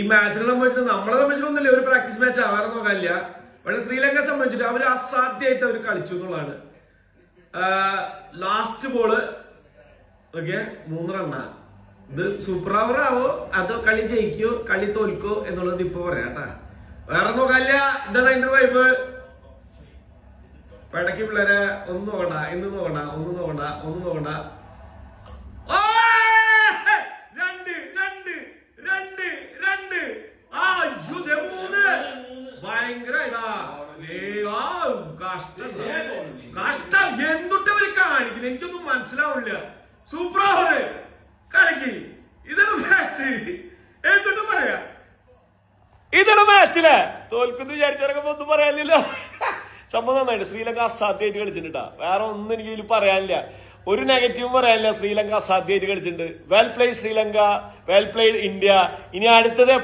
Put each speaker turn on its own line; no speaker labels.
ഈ മാച്ചിനെ സംബന്ധിച്ചിട്ട് നമ്മളെ സംബന്ധിച്ചിട്ടൊന്നുമില്ല, ഒരു പ്രാക്ടീസ് മാച്ച് വേറെ നോക്കാനില്ല. പക്ഷെ ശ്രീലങ്കയെ സംബന്ധിച്ചിട്ട് അവർ അസാധ്യമായിട്ട് അവർ കളിച്ചു എന്നുള്ളതാണ്. Last ball okay 3 റണ്ണാ. ഇത് സൂപ്പർ ഓവർ ആവോ അതോ കളി ജയിക്കോ കളി തോൽക്കോ എന്നുള്ളത് ഇപ്പൊ പറയാട്ടാ, വേറെ നോക്കാനില്ല. ഇതാണ് അതിന്റെ വൈബ്. പടക്കി പിള്ളേരെ ഒന്നും നോക്കണ്ട, ഒന്നും നോക്കണ്ട. ഭയങ്കരടാ കഷ്ടം എന്തുട്ടവര് കാണിക്കുന്നു എനിക്കൊന്നും മനസ്സിലാവില്ല. സൂപ്പർ ഓവർ കളിക്ക്, ഇതാണ് മാച്ച്. എന്തുട്ടും പറയാ, ഇതാണ് മാച്ചിലെ തോൽക്കുന്നു വിചാരിച്ചവരൊക്കെ ഒന്നും പറയാനില്ലല്ലോ. സംഭവം നന്നായിട്ട് ശ്രീലങ്ക അസാധ്യമായിട്ട് കളിച്ചിട്ടുണ്ടാ, വേറെ ഒന്നും എനിക്ക് ഇതിൽ പറയാനില്ല. ഒരു നെഗറ്റീവും പറയാനില്ല. ശ്രീലങ്ക അസാധ്യമായിട്ട് കളിച്ചിട്ടുണ്ട്. Well played Sri Lanka, well played India. ഇനി അടുത്തത്